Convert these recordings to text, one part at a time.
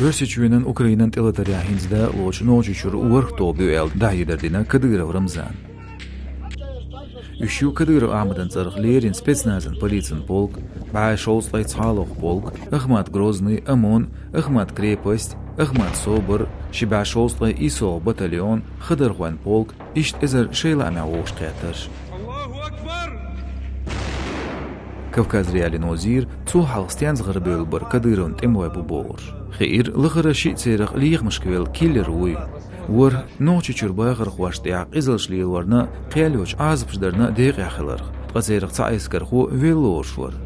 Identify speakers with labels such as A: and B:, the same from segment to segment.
A: Örseçüyenen Ukraynan teletaryahinzda loç noçuçur uvarh tobu el dahiderdina Kadyrov Ramzan. Üşü Kadyrov Ahmedan Tsarıklerin spetsnazın полицин полк, Баашоуслай Цхалох полк, Ахмат Грозный, ОМОН, Ахмат Крепость, Ахмат Собор, Шибашоуслай ИСО батальон, Хыдырхуан полк, ишт эзер шейлами оғыш қиятырш. Кавказ реалин озир, цу халстян зғырбел бір Кадыровын темуай бұбоғыр. Хейр лығыры шитсеріқ лиғмышквел киллер уй. Ур ночи чурбағыр хуаштяқ изылшлиыл варна қиялёч азыпшдарна дейқ яқылыр. Қазеріқ цайскар ху веллош вар.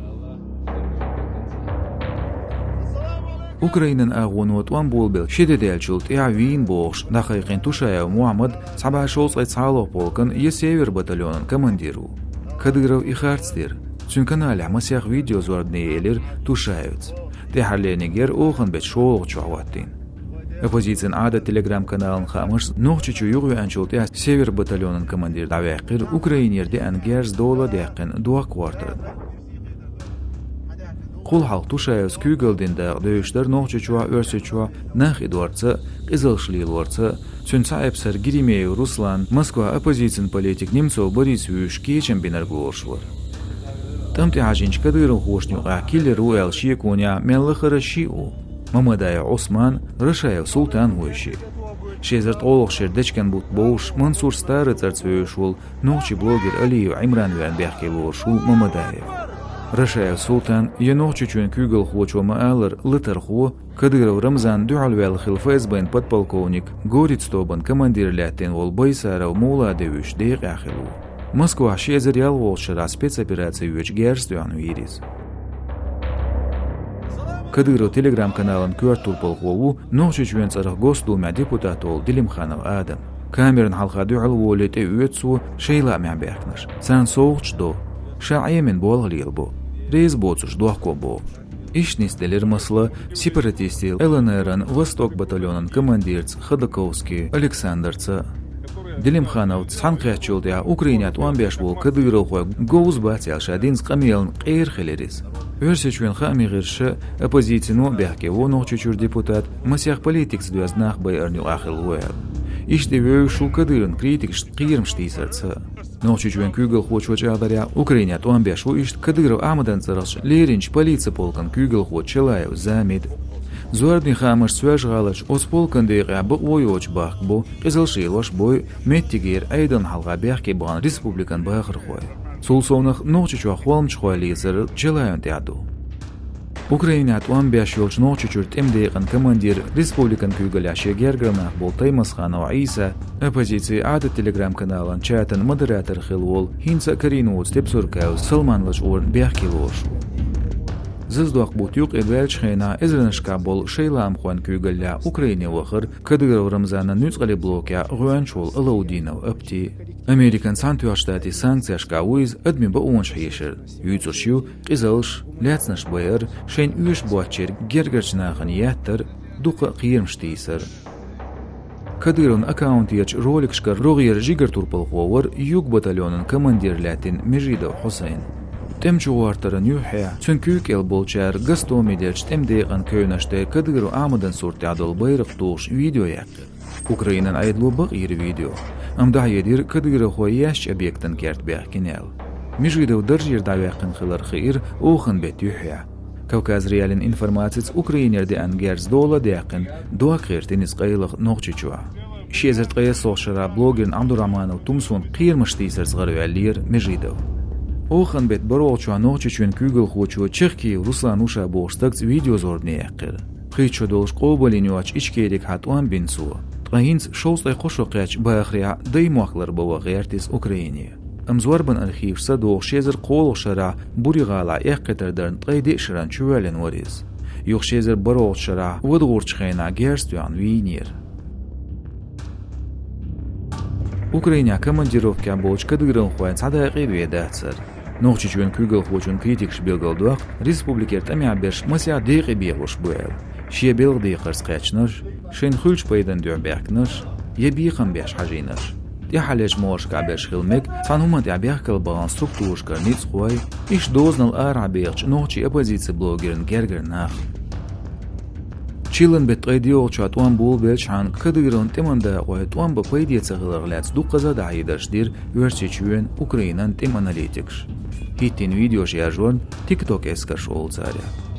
A: Украинан ағуынуат ван болбел шедеделчілт явин боғш дақайқин тушаяв Муаммад Сабашоус Айцалох полкын Есевер батальонын командиру. Кадыров ихарцдер. Çünkü masiyaq video zorднейлер тушаются. Tehalleniger oğun bet şoğ çoğattın. Оппозицион ада телеграм каналын хамыш нохчучу югу анчолтя Север батальонын командир давақир Украинерде ангерз дола дәқин дуа квартир. Qul halk tuşayız kügöldinde dövüşler nohçuçua örseçua nah edwartsa izılşlıyılwartsa çünkü ayıpsar Girimeyev Ruslan Moskva оппозицион политик Немцов Борис Юшки чемпионаргуоршвар. Там ты ажинч Кадыров хошню а киллер уэл шиекуня меллахара шиу. Мамадая Осман Рышаев Султан войши. Шезерт олох шердечкен бут боуш Мансур старый царцвеушул нохчи блогер Алиев Имран вен бяхкевошул Мамадаев. Рышаев Султан енохчи чуен күгел хочома алыр лытарху Кадыров Рамзан дуалвел хилфэсбен подполковник Горицтобан командирлятен ол Байсаров Муладевич дейқ ахилу. Москва шезер ялволшыра спецоперация үеч герстуян вирис. Кадыров телеграм-каналын көртур полкову нохчи чуен царах Госдума депутат ол Дилимханов Адам. Камерын халқа дуал волете үетсу шейла мәбәкнаш. Сан соғчдо. Шааймен болғылил бо. Рейз боцуш дуақко бо. Ишнистелер мыслы сепаратисти ЛНР-ын Восток батальонын командирц Ходаковский Александрца. Дилимханов цанқиячулдя Украинят 15 бол Кадыров хой гоуз батял шадинс қамелын қейр хелерис. Өрсечуен хамигирші оппозицину бәхкево нохчучур депутат масяқ политикс дуязнақ бай арню ахил уэл. Иште вөйшу Кадырын критикш қиырмштейсарца. Нохчучуен күгіл хочуач адаря Украинят 15 у ишт Кадыров амадан цараш леринч полиция полкан күгіл хочелаев замид. Зуардни хамыш свеж галыч оз полкан дейға бұқ ойоч бақ бұ қызылшилош бой меттигер айдан халға бәхке бұған республикан бағыр қой. Сол соңық нохчучуа хуалмч хуализыр челайын тяду. Украинат 15 yolç nohçuçur temdeyğin komandir Respublikan kügüляши гергранах бол Таймасханова Иса, оппозиции ады телеграм каналын чатын модератор хилвол Хинца Каринуц тепсуркау Салманлыч орн бяхкилошу. Зыздуақ бутюк эдвелч хейна эзренышка бол шейлам хуан kügüля Украине вахыр Кадыров Рамзана нюцгали блокя гуанчол Алаудинов апти. Американ Сантуаштати санкцияшка уиз адми ба уонш хейшер. Юйцуршю қизылш, ляцнаш байыр, шейн үйш буачер гергерчнахын яттыр, дуқа қиырмштейсір. Кадырын аккаунтияч роликшкар роғир жигер турпалхуавар юг батальонын командирлятин Межидов Хусейн. Темчуартарын юхя, цүнкүйк ел болчар гастомидерч темдейған көйнашты Кадыру амадан суртядыл байрық туғш видео яқты. Украинан айдлу бақ ир видео. Амда едир Кадыров хойяш объектын керт бяхкинел. Межидов дыржир давяқын қылар хир оғын бет юхя. Кавказ реалин информациц Украинерде ангерз дола дяқын дуа қиртиниз қайлық ноқчичуа. Шезерт қая соқшыра блогерин Абдураманов тумсун қирмыштейсір зғарвялир Межидов. Оғын бет бір олчуа ноқчичуен күгіл хочуа Чехки Руслан Уша боғштықц видео зордне яқыр. Қичу долш қобалинуач ичкерик хатуан бинсуа. Тғаинц шоустай қошоқяч баақрия даймуақлар бова ғертис Украине. Амзуарбан архивса доғ шезір қолық шара буригала яққетірдерн тғайди шыран чувелен вариз. Юқ шезір бір олқ шара вадғурчхайна герстуян винер. Украиня командировка болч Кадырын хуайн садақи ведатсыр. Ноқчичуен күгіл хочун критикш белгалдуақ республикер тамяберш масия дейқи беғуш буэл. Шие белг дейқырс қячныш, шен хулч пайдан дюрбяқныш, ебиқын бяш хажиныш. Яхалеш мош каберш хилмек, санумат ябяқкал балан структуршкар ниц хуай, иш дознал арабиqch ноқчи оппозиция блогерин гергер нах. Чилен бетقيدي وشاتوان بول بيلش عن كديرون تمندا ويتوان بقيدي تغلغلات دوقزا دعيدش دير ورشيچوين أوكرينان تم أناليتكش. هيتين فيديو شياجون تيك توك اسكر شغل زاريا.